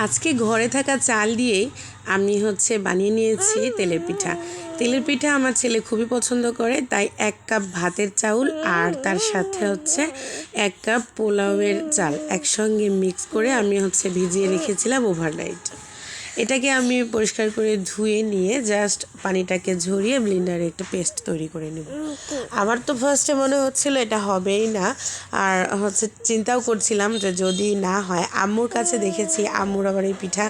আজকে ঘরে থাকা চাল দিয়েই আমি বানিয়ে নিয়েছি তেলের পিঠা। তেলের পিঠা আমার ছেলে খুবই পছন্দ করে, তাই 1 কাপ ভাতের চাউল আর তার সাথে 1 কাপ পোলাওয়ের চাল একসঙ্গে মিক্স করে আমি ভিজিয়ে রেখেছিলাম ওভারনাইট। এটাকে আমি পরিষ্কার করে ধুয়ে নিয়ে জাস্ট পানিটাকে ঝরিয়ে ব্লেন্ডারে একটা পেস্ট তৈরি করে নেব। আমার তো ফার্স্টে মনে হচ্ছিল এটা হবেই না, আর চিন্তাও করছিলাম যে যদি না হয়। আম্মুর কাছে দেখেছি আম্মুর আবার এই পিঠা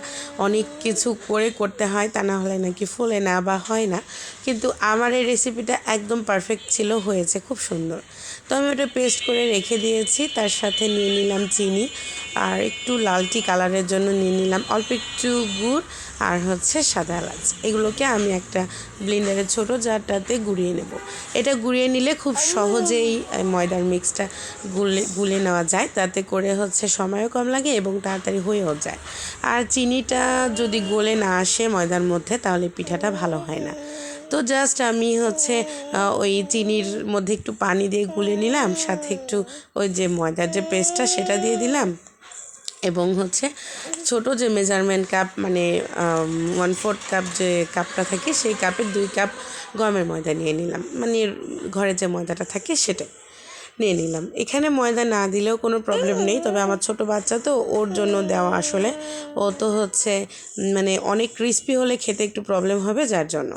অনেক কিছু করে করতে হয়, তা না হলে নাকি ফোলে না বা হয় না, কিন্তু আমার এই রেসিপিটা একদম পারফেক্ট ছিল, হয়েছে খুব সুন্দর। তো আমি ওটা পেস্ট করে রেখে দিয়েছি। তার সাথে নিয়ে নিলাম চিনি, আর একটু লালটি কালারের জন্য নিয়ে নিলাম অল্প একটু গুড় আর সাদা এলাচ। এগুলোকে আমি একটা ব্লেন্ডারের ছোটো জারটাতে গুঁড়িয়ে নেব। এটা গুঁড়িয়ে নিলে খুব সহজেই ময়দার মিক্সটা গুলে নেওয়া যায়, তাতে করে সময়ও কম লাগে এবং তাড়াতাড়ি হয়েও যায়। আর চিনিটা যদি গলে না আসে ময়দার মধ্যে তাহলে পিঠাটা ভালো হয় না। তো জাস্ট আমি ওই চিনির মধ্যে একটু পানি দিয়ে গুলে নিলাম, সাথে একটু ওই যে ময়দার যে পেস্টটা সেটা দিয়ে দিলাম, এবং ছোটো যে মেজারমেন্ট কাপ মানে 1/4 কাপ যে কাপটা থাকে সেই কাপের 2 কাপ গমের ময়দা নিয়ে নিলাম, মানে ঘরে যে ময়দাটা থাকে সেটাই নিয়ে নিলাম। এখানে ময়দা না দিলেও কোনো প্রবলেম নেই, তবে আমার ছোট বাচ্চা তো ওর জন্য দেওয়া আসলে। ও তো মানে অনেক ক্রিস্পি হলে খেতে একটু প্রবলেম হবে, যার জন্য।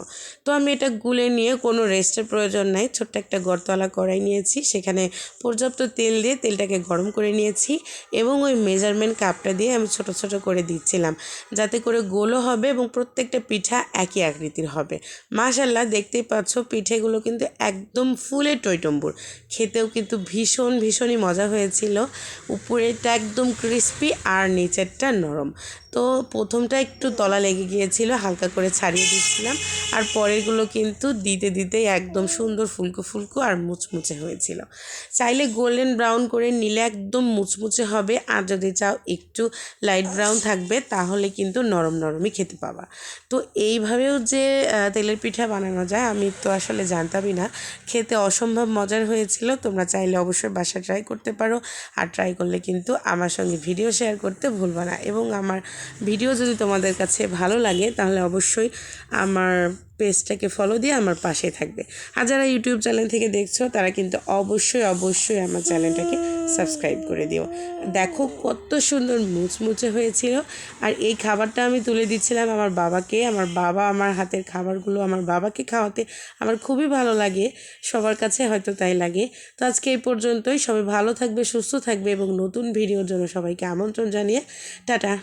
তো আমি এটা গুলে নিয়ে কোনো রেস্টের প্রয়োজন নাই, ছোট্ট একটা গরতলা কড়াই নিয়েছি, সেখানে পর্যাপ্ত তেল দিয়ে তেলটাকে গরম করে নিয়েছি এবং ওই মেজারমেন্ট কাপটা দিয়ে আমি ছোট ছোট করে দিচ্ছিলাম, যাতে করে গোলও হবে এবং প্রত্যেকটা পিঠা একই আকৃতির হবে। মাশাআল্লাহ, দেখতেই পাচ্ছ পিঠেগুলো কিন্তু একদম ফুলে টইটম্বুর, খেতেও কিন্তু ভীষণই মজা হয়েছিল। উপরেরটা একদম ক্রিস্পি আর নিচেরটা নরম। তো প্রথমটা একটু তলা লেগে গিয়েছিল, হালকা করে ছাড়িয়ে দিচ্ছিলাম, আর পরেরগুলো কিন্তু দিতেই একদম সুন্দর ফুলকো আর মুচমুচে হয়েছিল। চাইলে গোল্ডেন ব্রাউন করে নিলে একদম মুচমুচে হবে, আর যদি চাও একটু লাইট ব্রাউন থাকবে তাহলে কিন্তু নরমই খেতে পাবা। তো এইভাবেও যে তেলের পিঠা বানানো যায় আমি তো আসলে জানতামই না, খেতে অসম্ভব মজার হয়েছিল। তোমরা চাইলে অবশ্যই বাসায় ট্রাই করতে পারো, আর ট্রাই করলে কিন্তু আমার সঙ্গে ভিডিও শেয়ার করতে ভুলবা না। এবং আমার ভিডিও যদি তোমাদের কাছে ভালো লাগে তাহলে অবশ্যই আমার পেজটাকে ফলো দিয়ে আমার পাশে থাকবে। আর যারা ইউটিউব চ্যানেল থেকে দেখছো তারা কিন্তু অবশ্যই আমার চ্যানেলটাকে সাবস্ক্রাইব করে দিও। দেখো কত সুন্দর মুচমুচে হয়েছিল। আর এই খাবারটা আমি তুলে দিচ্ছিলাম আমার বাবাকে। আমার বাবা আমার হাতের খাবারগুলো আমার বাবাকে খাওয়াতে আমার খুবই ভালো লাগে, সবার কাছে হয়তো তাই লাগে। তো আজকে এই পর্যন্তই। সবাই ভালো থাকবে, সুস্থ থাকবে, এবং নতুন ভিডিওর জন্য সবাইকে আমন্ত্রণ জানিয়ে টাটা।